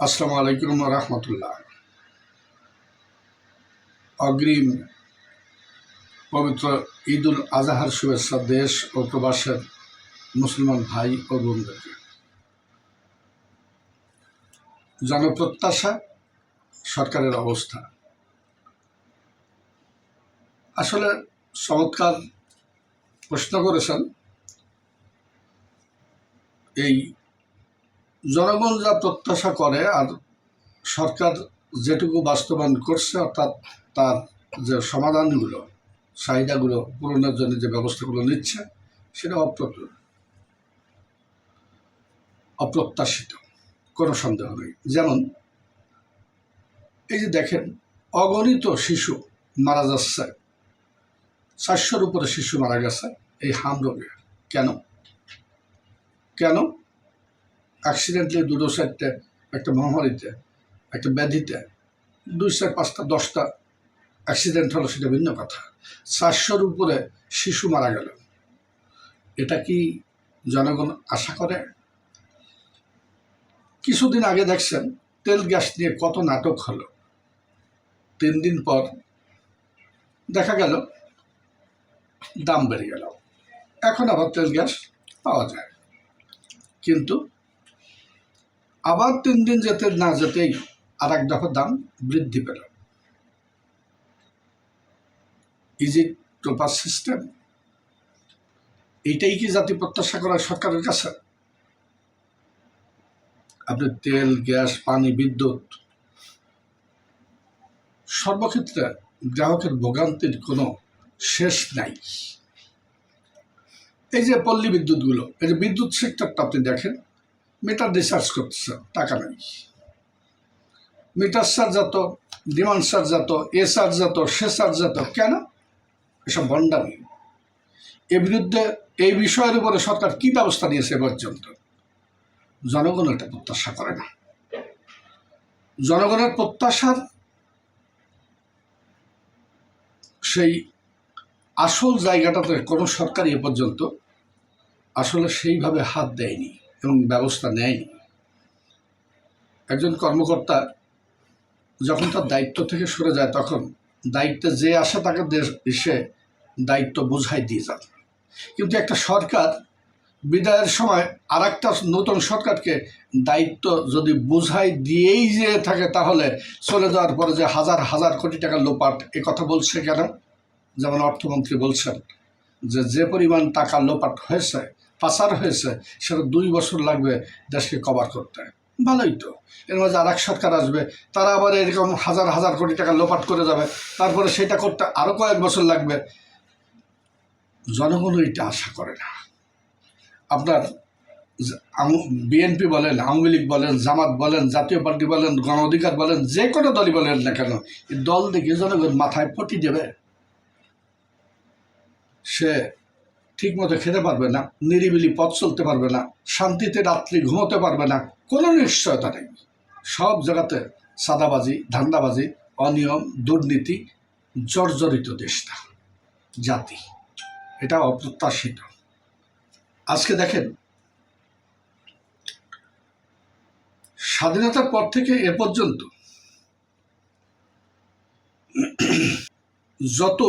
আসসালামু আলাইকুম রহমতুল্লাহ। অগ্রিম পবিত্র ঈদুল আজহার শুভেচ্ছা দেশ ও প্রবাসের মুসলমান ভাই ও বোনদেরকে। জনপ্রত্যাশা, সরকারের অবস্থা আসলে চমৎকার প্রশ্ন করেছেন। এই জনগণ যা প্রত্যাশা করে আর সরকার যেটুকু বাস্তবায়ন করছে, অর্থাৎ তার যে সমাধানগুলো, চাহিদাগুলো পূরণের জন্য যে ব্যবস্থাগুলো নিচ্ছে, সেটা অপ্রত্যাশিত, কোনো সন্দেহ নেই। যেমন এই যে দেখেন, অগণিত শিশু মারা যাচ্ছে, 400-র উপরে শিশু মারা গেছে এই হাম রোগে। কেন কেন অ্যাক্সিডেন্টলি দুটো সাইডে, একটা মহামারীতে, একটা ব্যাধিতে 2, 4, 5টা 10টা অ্যাক্সিডেন্ট হলো, সেটা ভিন্ন কথা। 400-র উপরে শিশু মারা গেল, এটা কি জনগণ আশা করে? কিছুদিন আগে দেখছেন তেল গ্যাস নিয়ে কত নাটক হলো। 3 দিন পর দেখা গেল দাম বেড়ে গেল, এখন আবার তেল গ্যাস পাওয়া যায়, কিন্তু আবার 3 দিন যেতে না যেতেই আর এক দফা দাম বৃদ্ধি পেল। Is it proper system? এইটাই কি জাতি প্রত্যাশা করা সরকারের কাছে? আপনি তেল, গ্যাস, পানি, বিদ্যুৎ, সর্বক্ষেত্রে গ্রাহকের ভোগান্তির কোনো শেষ নাই। এই যে পল্লী বিদ্যুৎগুলো, এই যে বিদ্যুৎ সেক্টরটা আপনি দেখেন, মিটার রিচার্জ করতেছে, টাকা নেই। মিটার চার্জ যত, ডিমান্ড চার্জ যত, এ চার্জ যত, সে চার্জ যত, কেন? এসব বন্ডামি। এর বিরুদ্ধে, এই বিষয়ের উপরে সরকার কি ব্যবস্থা নিয়েছে পর্যন্ত? জনগণ এটা প্রত্যাশা করে না। জনগণের প্রত্যাশার সেই আসল জায়গাটাতে কোনো সরকারই এ পর্যন্ত আসলে সেইভাবে হাত দেয়নি এবং ব্যবস্থা নেয়নি। একজন কর্মকর্তা যখন তার দায়িত্ব থেকে সরে যায়, তখন দায়িত্বে যে আসে তাকে এসে দায়িত্ব বোঝাই দিয়ে যান। কিন্তু একটা সরকার বিদায়ের সময় আর একটা নতুন সরকারকে দায়িত্ব যদি বোঝাই দিয়েই যে থাকে, তাহলে চলে যাওয়ার পরে যে হাজার হাজার কোটি টাকা লোপাট, এ কথা বলছে কেন? যেমন অর্থমন্ত্রী বলছেন যে পরিমাণ টাকা লোপাট হয়েছে, পাচার হয়েছে, সেটা 2 বছর লাগবে দেশকে কভার করতে। ভালোই তো, এর মাঝে আর এক সরকার আসবে, তারা আবার এরকম হাজার হাজার কোটি টাকা লোপাট করে যাবে, তারপরে সেটা করতে আরও কয়েক বছর লাগবে। জনগণ এটা আশা করে না। আপনার বিএনপি বলেন, আওয়ামী লীগ বলেন, জামাত বলেন, জাতীয় পার্টি বলেন, গণ অধিকার বলেন, যে কোনো দলই বলেন না কেন, এই দল দেখে জনগণ মাথায় পটি দেবে। সে ঠিকমতো খেতে পারবে না, নিরিবিলি পথ চলতে পারবে না, শান্তিতে রাত্রি ঘুমোতে পারবে না, কোনো নিশ্চয়তা নেই। সব জায়গাতে সাদাবাজি, ধান্দাবাজি, অনিয়ম, দুর্নীতি জর্জরিত দেশটা, জাতি। এটা অপ্রত্যাশিত। আজকে দেখেন, স্বাধীনতার পর থেকে এ পর্যন্ত যত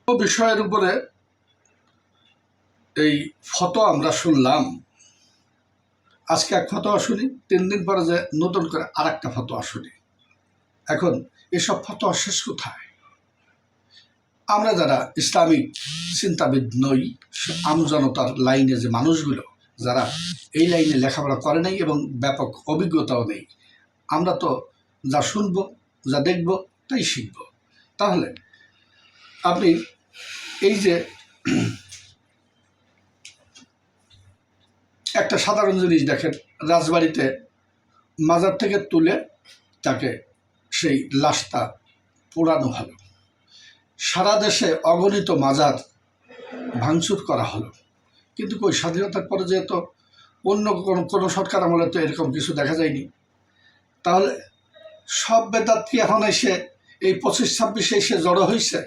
বিষয়ের উপরে এই ফতোয়া আমরা শুনলাম, আজকে এক ফতোয়া শুনি, 3 দিন পরে যে নতুন করে আর একটা ফতোয়া শুনি। এখন এসব ফতোয়া শেষ কোথায়? আমরা যারা ইসলামিক চিন্তাবিদ নই, আমজনতার লাইনে যে মানুষগুলো, যারা এই লাইনে লেখাপড়া করে নাই এবং ব্যাপক অভিজ্ঞতাও নেই, আমরা তো যা শুনবো, যা দেখব, তাই শিখব। তাহলে আপনি এই যে একটা সাধারণ জিনিস দেখেন, রাজবাড়িতে মাজার থেকে তুলে তাকে সেই লাশটা পোড়ানো হলো, সারা দেশে অগণিত মাজার ভাঙচুর করা হলো, কিন্তু কই স্বাধীনতার পরে যেহেতু অন্য কোনো সরকার আমলে তো এরকম কিছু দেখা যায়নি। তাহলে সব বেদাত কি এখন এসে এই 25-26 এসে জড়ো হয়েছে?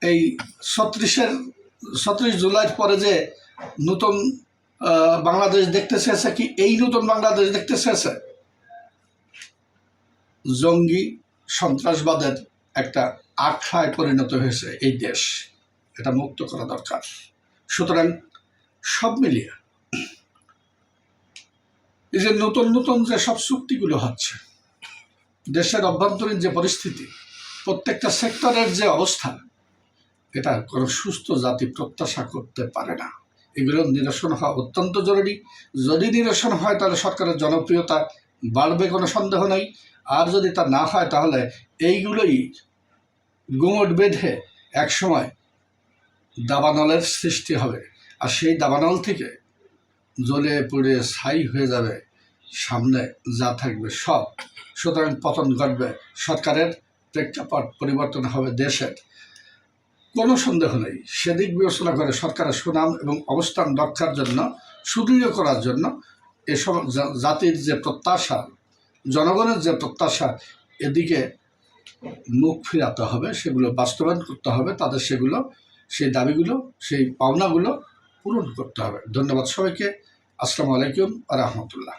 এই 36 জুলাইয়ের পরে যে নতুন বাংলাদেশ দেখতে চেয়েছে কি এই নতুন বাংলাদেশ দেখতে চেয়েছে? জঙ্গি সন্ত্রাসবাদের একটা আখড়ায় পরিণত হয়েছে এই দেশ, এটা মুক্ত করা দরকার। সুতরাং সব মিলিয়ে এই যে নতুন নতুন যে সব চুক্তিগুলো হচ্ছে, দেশের অভ্যন্তরীণ যে পরিস্থিতি, প্রত্যেকটা সেক্টরের যে অবস্থা, এটা কোনো সুস্থ জাতি প্রত্যাশা করতে পারে না। এগুলো নিরসন হওয়া অত্যন্ত জরুরি। যদি নিরসন হয় তাহলে সরকারের জনপ্রিয়তা বাড়বে, কোনো সন্দেহ নেই। আর যদি তা না হয় তাহলে এইগুলোই গুমট বেঁধে একসময় দাবানলের সৃষ্টি হবে, আর সেই দাবানল থেকে জ্বলে পুড়ে ছাই হয়ে যাবে সামনে যা থাকবে সব। সুতরাং পতন ঘটবে সরকারের, প্রেক্ষাপট পরিবর্তন হবে দেশের, কোনো সন্দেহ নেই। সেদিক বিবেচনা করে সরকারের সুনাম এবং অবস্থান রক্ষার জন্য, সুদৃঢ় করার জন্য এসব জাতির যে প্রত্যাশা, জনগণের যে প্রত্যাশা, এদিকে মুখ ফিরাতে হবে, সেগুলো বাস্তবায়ন করতে হবে। তাদের সেগুলো, সেই দাবিগুলো, সেই পাওনাগুলো পূরণ করতে হবে। ধন্যবাদ সবাইকে। আসসালামু আলাইকুম ওয়া রাহমাতুল্লাহ।